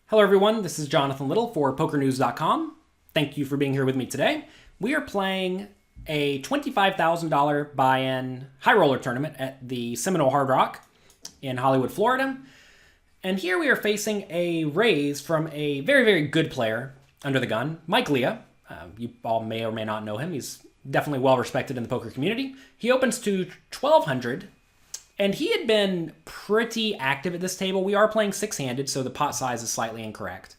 Hello everyone, this is Jonathan Little for PokerNews.com. Thank you for being here with me today. We are playing a $25,000 buy-in high roller tournament at the Seminole Hard Rock in Hollywood, Florida. And here we are facing a raise from a very, very good player under the gun, Mike Leah. You all may or may not know him. He's definitely well respected in the poker community. He opens to 1,200. And he had been pretty active at this table. We are playing six-handed, so the pot size is slightly incorrect.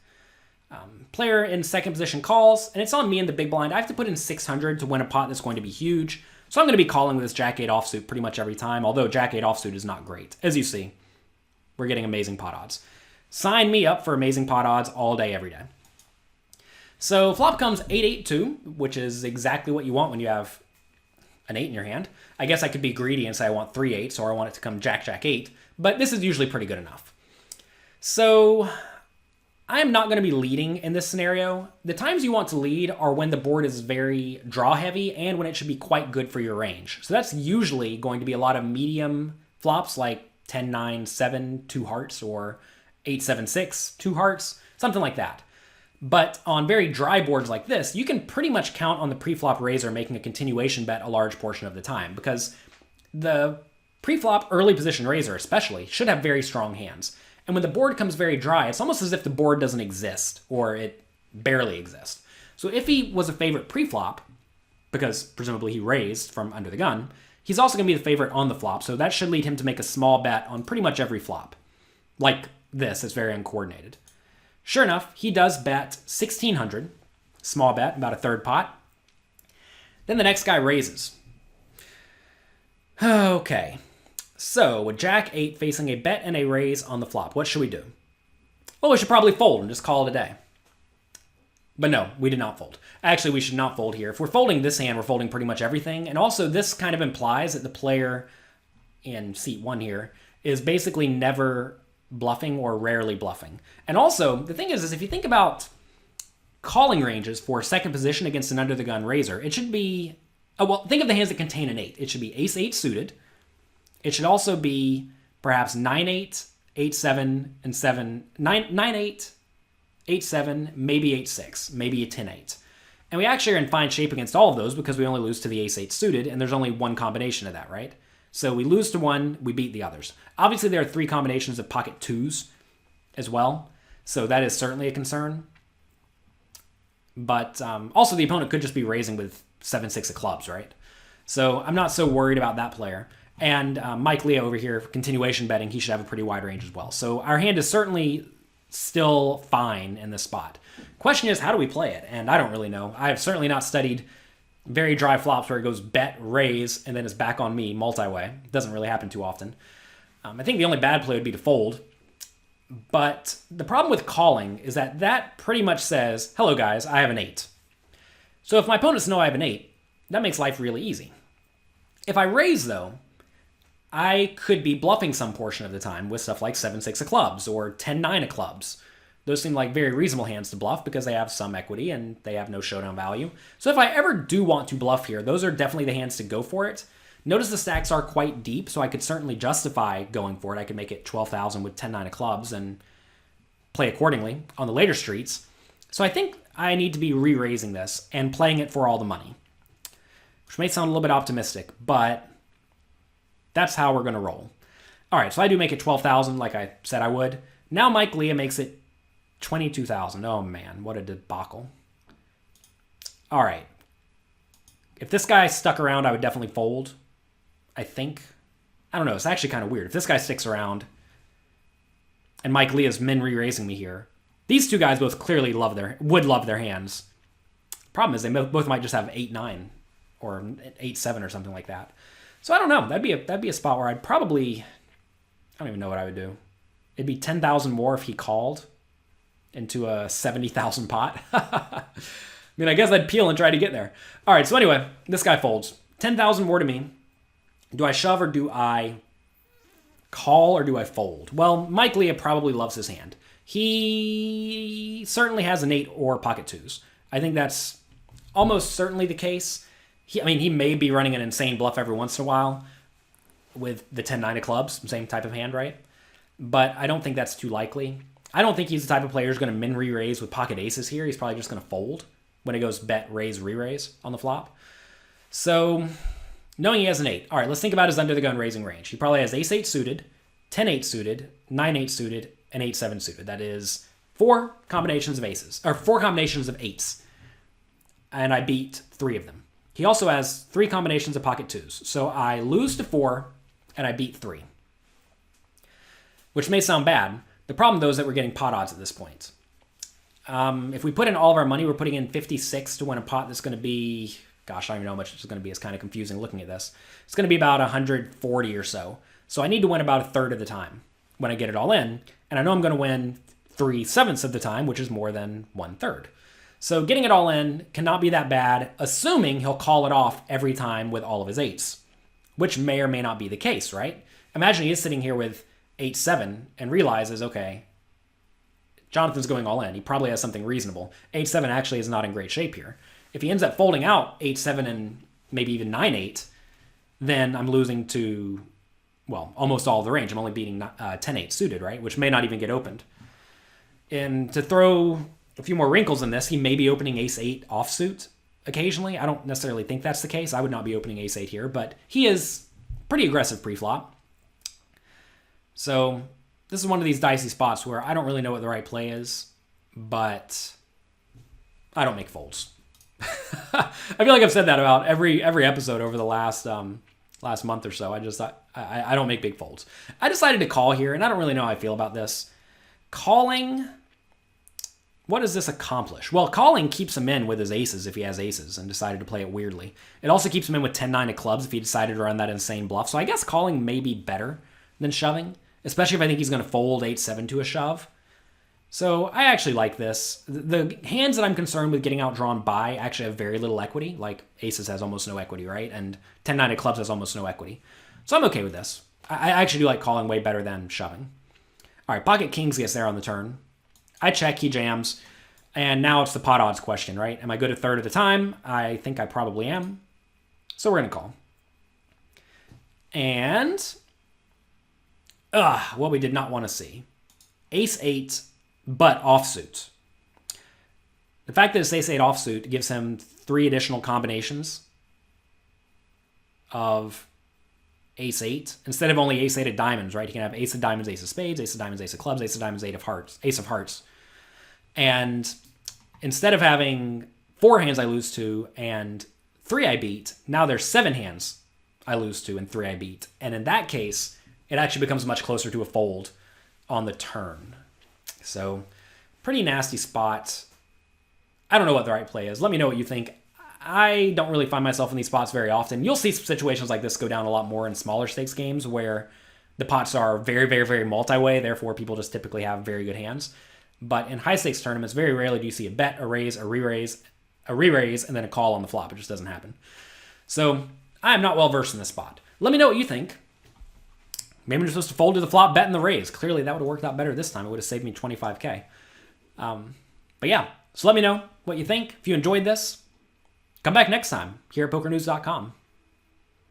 Player in second position calls, and it's on me in the big blind. I have to put in 600 to win a pot that's going to be huge. So I'm going to be calling with this Jack-8 offsuit pretty much every time, although Jack-8 offsuit is not great. As you see, we're getting amazing pot odds. Sign me up for amazing pot odds all day, every day. So flop comes 8-8-2, which is exactly what you want when you have an 8 in your hand. I guess I could be greedy and say I want 3 8s or I want it to come Jack-Jack-8, but this is usually pretty good enough. So I'm not going to be leading in this scenario. The times you want to lead are when the board is very draw heavy and when it should be quite good for your range. So that's usually going to be a lot of medium flops like 10-9-7, 2 hearts, or 8-7-6, 2 hearts, something like that. But on very dry boards like this, you can pretty much count on the pre-flop raiser making a continuation bet a large portion of the time, because the pre-flop early position raiser especially should have very strong hands. And when the board comes very dry, it's almost as if the board doesn't exist, or it barely exists. So if he was a favorite pre-flop, because presumably he raised from under the gun, he's also going to be the favorite on the flop, so that should lead him to make a small bet on pretty much every flop. Like this, it's very uncoordinated. Sure enough, he does bet 1,600, small bet, about a third pot. Then the next guy raises. Okay, so with Jack-8 facing a bet and a raise on the flop, what should we do? Well, we should probably fold and just call it a day. But no, we did not fold. Actually, we should not fold here. If we're folding this hand, we're folding pretty much everything. And also, this kind of implies that the player in seat 1 here is basically never bluffing or rarely bluffing. And also, the thing is if you think about calling ranges for second position against an under the gun raiser, it should be, well, think of the hands that contain an 8. It should be ace-8 suited. It should also be perhaps 9-8, 8-7, and 7, 9-8, 8-7, maybe 8-6, maybe a 10-8. And we actually are in fine shape against all of those because we only lose to the ace-8 suited, and there's only one combination of that, right? So we lose to one, we beat the others. Obviously, there are 3 combinations of pocket 2s as well, so that is certainly a concern. But also, the opponent could just be raising with 7-6 of clubs, right? So I'm not so worried about that player. And Mike Leah over here, continuation betting, he should have a pretty wide range as well. So our hand is certainly still fine in this spot. Question is, how do we play it? And I don't really know. I have certainly not studied very dry flops where it goes bet, raise, and then it's back on me multi-way. It doesn't really happen too often. I think the only bad play would be to fold. But the problem with calling is that that pretty much says, hello guys, I have an 8. So if my opponents know I have an 8, that makes life really easy. If I raise, though, I could be bluffing some portion of the time with stuff like 7-6 of clubs or 10-9 of clubs. Those seem like very reasonable hands to bluff because they have some equity and they have no showdown value. So if I ever do want to bluff here, those are definitely the hands to go for it. Notice the stacks are quite deep, so I could certainly justify going for it. I could make it 12,000 with 10-9 of clubs and play accordingly on the later streets. So I think I need to be re-raising this and playing it for all the money, which may sound a little bit optimistic, but that's how we're going to roll. All right, so I do make it 12,000 like I said I would. Now Mike Leah makes it 22,000. Oh man, what a debacle. All right. If this guy stuck around, I would definitely fold, I think. I don't know. It's actually kind of weird. If this guy sticks around and Mike Leah's min re-raising me here, these two guys both clearly would love their hands. Problem is they both might just have 8-9 or 8-7 or something like that. So I don't know. That'd be a spot where I'd probably, I don't even know what I would do. It'd be 10,000 more if he called into a 70,000 pot. I mean, I guess I'd peel and try to get there. All right, so anyway, this guy folds. 10,000 more to me. Do I shove or do I call or do I fold? Well, Mike Leah probably loves his hand. He certainly has an 8 or pocket 2s. I think that's almost certainly the case. He may be running an insane bluff every once in a while with the 10-9 of clubs, same type of hand, right? But I don't think that's too likely. I don't think he's the type of player who's going to min re-raise with pocket aces here. He's probably just going to fold when it goes bet, raise, re-raise on the flop. So knowing he has an 8. All right, let's think about his under-the-gun raising range. He probably has ace-8 suited, 10-8 suited, 9-8 suited, and 8-7 suited. That is 4 combinations of aces, or 4 combinations of 8s. And I beat 3 of them. He also has 3 combinations of pocket 2s. So I lose to 4, and I beat 3. Which may sound bad. The problem, though, is that we're getting pot odds at this point. If we put in all of our money, we're putting in 56 to win a pot that's going to be... Gosh, I don't even know how much it's going to be. It's kind of confusing looking at this. It's going to be about 140 or so. So I need to win about a third of the time when I get it all in. And I know I'm going to win 3/7 of the time, which is more than 1/3. So getting it all in cannot be that bad, assuming he'll call it off every time with all of his 8s, which may or may not be the case, right? Imagine he is sitting here with 8-7 and realizes, okay, Jonathan's going all in. He probably has something reasonable. 8-7 actually is not in great shape here. If he ends up folding out 8-7 and maybe even 9-8, then I'm losing to, well, almost all of the range. I'm only beating 10-8 suited, right? Which may not even get opened. And to throw a few more wrinkles in this, he may be opening ace-8 offsuit occasionally. I don't necessarily think that's the case. I would not be opening ace-8 here, but he is pretty aggressive pre-flop. So this is one of these dicey spots where I don't really know what the right play is, but I don't make folds. I feel like I've said that about every episode over the last month or so. I don't make big folds. I decided to call here, and I don't really know how I feel about this. Calling, what does this accomplish? Well, calling keeps him in with his aces if he has aces and decided to play it weirdly. It also keeps him in with 10-9 of clubs if he decided to run that insane bluff. So I guess calling may be better than shoving, especially if I think he's going to fold 8-7 to a shove. So I actually like this. The hands that I'm concerned with getting outdrawn by actually have very little equity. Like aces has almost no equity, right? And 10-9 of clubs has almost no equity. So I'm okay with this. I actually do like calling way better than shoving. All right, pocket kings gets there on the turn. I check, he jams. And now it's the pot odds question, right? Am I good a third of the time? I think I probably am. So we're going to call. And what we did not want to see. Ace-8, but offsuit. The fact that it's ace-8 offsuit gives him 3 additional combinations of ace-8 instead of only ace-8 of diamonds, right? He can have ace of diamonds, ace of spades, ace of diamonds, ace of clubs, ace of diamonds, ace of hearts. And instead of having 4 hands I lose to and 3 I beat, now there's 7 hands I lose to and 3 I beat. And in that case, it actually becomes much closer to a fold on the turn. So pretty nasty spot. I don't know what the right play is. Let me know what you think. I don't really find myself in these spots very often. You'll see situations like this go down a lot more in smaller stakes games where the pots are very, very, very multi-way. Therefore, people just typically have very good hands. But in high stakes tournaments, very rarely do you see a bet, a raise, a re-raise, and then a call on the flop. It just doesn't happen. So I am not well versed in this spot. Let me know what you think. Maybe I'm just supposed to fold to the flop, bet, and the raise. Clearly, that would have worked out better this time. It would have saved me $25K. But yeah, so let me know what you think. If you enjoyed this, come back next time here at PokerNews.com.